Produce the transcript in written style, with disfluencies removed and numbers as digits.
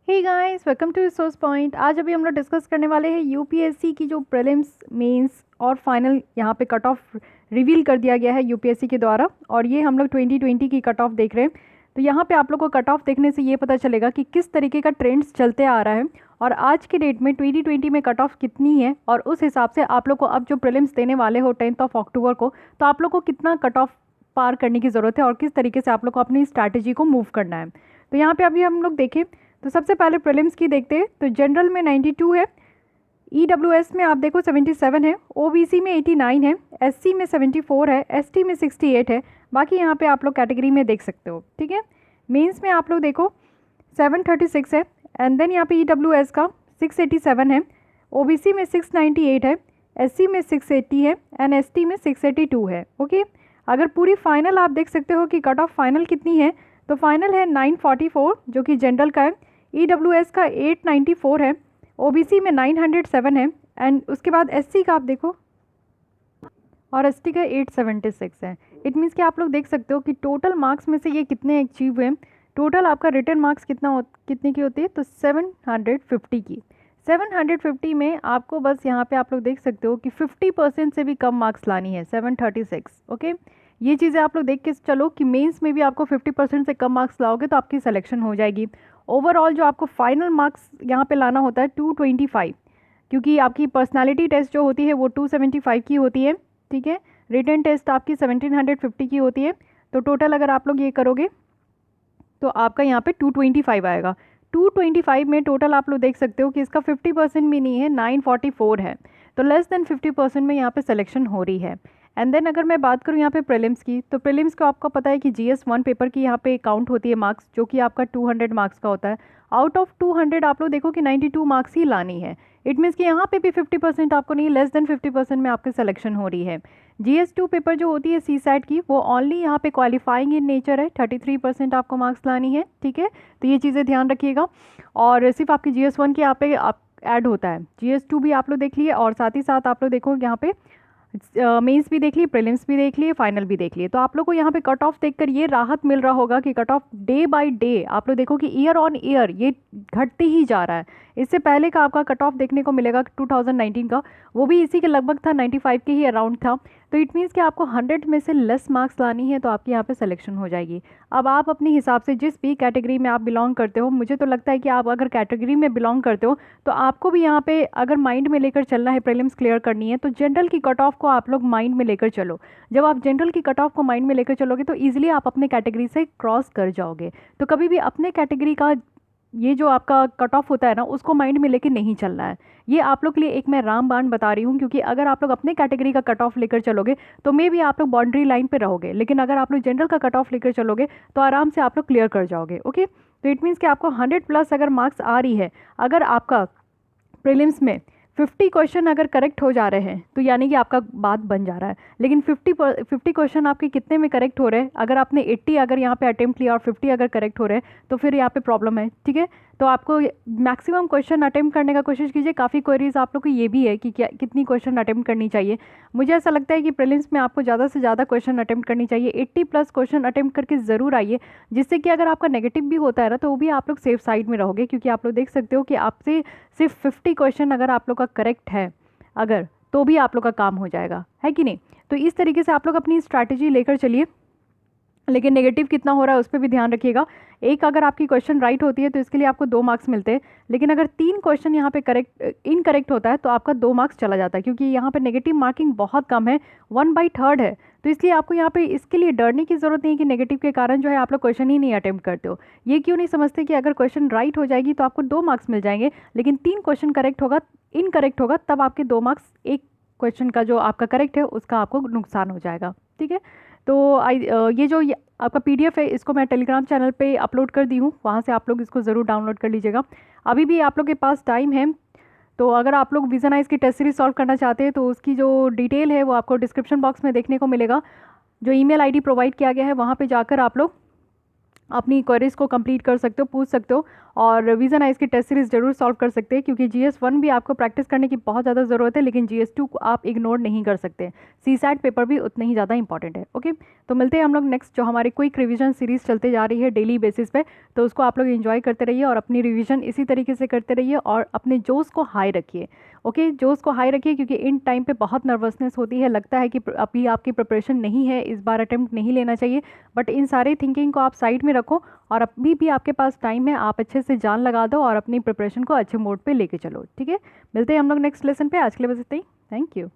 Hey guys, welcome to resource point. आज अभी हम लोग डिस्कस करने वाले हैं यूपीएससी की जो प्रीलिम्स, मेंस और फाइनल यहाँ पे कट ऑफ रिवील कर दिया गया है यूपीएससी के द्वारा। और ये हम लोग 2020 की कट ऑफ देख रहे हैं। तो यहाँ पे आप लोग को कट ऑफ देखने से ये पता चलेगा कि किस तरीके का ट्रेंड्स चलते आ रहा है और आज के डेट में 2020 में कट ऑफ कितनी है, और उस हिसाब से आप लोग को अब जो प्रीलिम्स देने वाले हो 10 अक्टूबर को, तो आप लोग को कितना कट ऑफ पार करने की ज़रूरत है और किस तरीके से आप लोग को अपनी स्ट्रैटेजी को मूव करना है। तो यहाँ पे अभी हम लोग देखें तो सबसे पहले प्रीलिम्स की देखते हैं। तो जनरल में 92 है, ईडब्ल्यूएस में आप देखो 77 है, ओबीसी में 89 है, एससी में 74 है, एसटी में 68 है। बाकी यहाँ पे आप लोग कैटेगरी में देख सकते हो, ठीक है। मेंस में आप लोग देखो 736 है, एंड देन यहाँ पे ईडब्ल्यूएस का 687 है, ओबीसी में 698 है, एससी में 680 है, एंड एसटी में 682 है। ओके, अगर पूरी फाइनल आप देख सकते हो कि कट ऑफ फाइनल कितनी है, तो फाइनल है 944 जो कि जनरल का है, ईडब्ल्यूएस का 894 है, ओबीसी में 907 है, एंड उसके बाद एससी का आप देखो और एसटी का 876 है। इट मीन्स कि आप लोग देख सकते हो कि टोटल मार्क्स में से ये कितने अचीव हुए। टोटल आपका रिटर्न मार्क्स कितने की होती है, तो 750 की। 750 में आपको बस यहाँ पे आप लोग देख सकते हो कि 50% से भी कम मार्क्स लानी है, 736। ओके, ये चीज़ें आप लोग देख के चलो कि मेंस में भी आपको 50% से कम मार्क्स लाओगे तो आपकी सिलेक्शन हो जाएगी। ओवरऑल जो आपको फाइनल मार्क्स यहाँ पे लाना होता है 225, क्योंकि आपकी पर्सनालिटी टेस्ट जो होती है वो 275 की होती है, ठीक है। रिटन टेस्ट आपकी 1750 की होती है। तो टोटल अगर आप लोग ये करोगे तो आपका यहाँ पे 225 आएगा। 225 में टोटल आप लोग देख सकते हो कि इसका 50% भी नहीं है, 944 है। तो लेस देन 50% में यहाँ पे सिलेक्शन हो रही है। एंड देन अगर मैं बात करूँ यहाँ पे प्रीलिम्स की, तो प्रीलिम्स को आपको पता है कि GS1 पेपर की यहाँ पे काउंट होती है मार्क्स, जो कि आपका 200 मार्क्स का होता है। आउट ऑफ 200 आप लोग देखो कि 92 मार्क्स ही लानी है। इट मीन्स कि यहाँ पे भी 50% आपको नहीं, लेस देन 50% में आपकी सिलेक्शन हो रही है। GS2 पेपर जो होती है CSAT की, वो ओनली यहाँ पे क्वालिफाइंग इन नेचर है, 33% आपको मार्क्स लानी है, ठीक है। तो ये चीज़ें ध्यान रखिएगा। और सिर्फ आपकी GS1 की यहाँ पे आप ऐड होता है, GS2 भी आप लोग देख लिए, और साथ ही साथ आप लोग देखो यहाँ पे मेंस भी देख लिए, प्रीलिम्स भी देख लिए, फाइनल भी देख लिए। तो आप लोग को यहाँ पे कट ऑफ देखकर ये राहत मिल रहा होगा कि cut off day by day आप लोग देखो कि ईयर ऑन ईयर ये घटते ही जा रहा है। इससे पहले का आपका कट ऑफ देखने को मिलेगा 2019 का, वो भी इसी के लगभग था, 95 के ही अराउंड था। तो इट मीन्स कि आपको 100 में से लेस मार्क्स लानी है तो आपकी यहाँ पे सिलेक्शन हो जाएगी। अब आप अपने हिसाब से जिस भी कैटेगरी में आप बिलोंग करते हो, मुझे तो लगता है कि आप अगर कैटेगरी में बिलोंग करते हो तो आपको भी यहाँ पे अगर माइंड में लेकर चलना है, प्रीलिम्स क्लियर करनी है, तो जनरल की कट ऑफ को आप लोग माइंड में लेकर चलो। जब आप जनरल की कट ऑफ को माइंड में लेकर चलोगे तो ईजिली आप अपने कैटेगरी से क्रॉस कर जाओगे। तो कभी भी अपने कैटेगरी का ये जो आपका कट ऑफ होता है ना, उसको माइंड में लेके नहीं चलना है। ये आप लोग के लिए एक मैं रामबाण बता रही हूँ, क्योंकि अगर आप लोग अपने कैटेगरी का कट ऑफ लेकर चलोगे तो मे भी आप लोग बाउंड्री लाइन पे रहोगे, लेकिन अगर आप लोग जनरल का कट ऑफ लेकर चलोगे तो आराम से आप लोग क्लियर कर जाओगे। ओके, तो इट मीन्स कि आपको 100+ अगर मार्क्स आ रही है, अगर आपका प्रीलिम्स में 50 क्वेश्चन अगर करेक्ट हो जा रहे हैं तो यानी कि आपका बात बन जा रहा है। लेकिन 50 क्वेश्चन आपके कितने में करेक्ट हो रहे हैं, अगर आपने 80 अगर यहाँ पे अटेम्प्ट लिया और 50 अगर करेक्ट हो रहे हैं तो फिर यहाँ पे प्रॉब्लम है, ठीक है। तो आपको मैक्सिमम क्वेश्चन अटेम्प्ट करने का कोशिश कीजिए। काफ़ी क्वेरीज आप लोग को ये भी है कि क्या कितनी क्वेश्चन अटेम्प्ट करनी चाहिए। मुझे ऐसा लगता है कि प्रीलिम्स में आपको ज़्यादा से ज़्यादा क्वेश्चन अटेम्प्ट करनी चाहिए, 80+ क्वेश्चन अटेम्प्ट करके ज़रूर आइए, जिससे कि अगर आपका नेगेटिव भी होता है ना तो वो भी आप लोग सेफ साइड में रहोगे। क्योंकि आप लोग देख सकते हो कि आपसे सिर्फ 50 क्वेश्चन अगर आप लोग का करेक्ट है अगर, तो भी आप लोग का काम हो जाएगा, है कि नहीं। तो इस तरीके से आप लोग अपनी स्ट्रैटेजी लेकर चलिए, लेकिन नेगेटिव कितना हो रहा है उस पर भी ध्यान रखिएगा। एक अगर आपकी क्वेश्चन राइट होती है तो इसके लिए आपको 2 मार्क्स मिलते हैं, लेकिन अगर 3 क्वेश्चन यहाँ पे इनकरेक्ट होता है तो आपका 2 मार्क्स चला जाता है, क्योंकि यहाँ पे नेगेटिव मार्किंग बहुत कम है, 1/3 है। तो इसलिए आपको यहाँ पे इसके लिए डरने की ज़रूरत नहीं है कि नेगेटिव के कारण जो है आप लोग क्वेश्चन ही नहीं अटेम्प्ट करते हो। ये क्यों नहीं समझते कि अगर क्वेश्चन राइट हो जाएगी तो आपको 2 मार्क्स मिल जाएंगे, लेकिन 3 क्वेश्चन इनकरेक्ट होगा तब आपके 2 मार्क्स, एक क्वेश्चन का जो आपका करेक्ट है उसका आपको नुकसान हो जाएगा, ठीक है। तो ये जो आपका PDF है इसको मैं टेलीग्राम चैनल पे अपलोड कर दी हूँ, वहाँ से आप लोग इसको ज़रूर डाउनलोड कर लीजिएगा। अभी भी आप लोग के पास टाइम है, तो अगर आप लोग विजन आइज की टेस्ट सीरीज सॉल्व करना चाहते हैं तो उसकी जो डिटेल है वो आपको डिस्क्रिप्शन बॉक्स में देखने को मिलेगा। जो ईमेल ID प्रोवाइड किया गया है वहाँ पे जाकर आप लोग अपनी क्वेरीज को कंप्लीट कर सकते हो, पूछ सकते हो। और रिवीजन आइज की टेस्ट सीरीज़ जरूर सॉल्व कर सकते हैं, क्योंकि GS1 भी आपको प्रैक्टिस करने की बहुत ज़्यादा ज़रूरत है, लेकिन GS2 को आप इग्नोर नहीं कर सकते। CSAT पेपर भी उतना ही ज़्यादा इंपॉर्टेंट है। ओके, तो मिलते हैं हम लोग नेक्स्ट जो हमारी क्विक रिवीजन सीरीज़ चलते जा रही है डेली बेसिस पे, तो उसको आप लोग एंजॉय करते रहिए और अपनी रिवीजन इसी तरीके से करते रहिए और अपने जोश को हाई रखिए। ओके, जोश को हाई रखिए, क्योंकि इन टाइम पे बहुत नर्वसनेस होती है, लगता है कि अभी आपकी प्रिपरेशन नहीं है, इस बार अटेम्प्ट नहीं लेना चाहिए, बट इन सारे थिंकिंग को आप साइड में रखो और अभी भी आपके पास टाइम है, आप अच्छे से जान लगा दो और अपनी प्रिपरेशन को अच्छे मोड पे लेके चलो। ठीक है, मिलते हैं हम लोग नेक्स्ट लेसन पे। आज के लिए बस इतना ही। Thank you.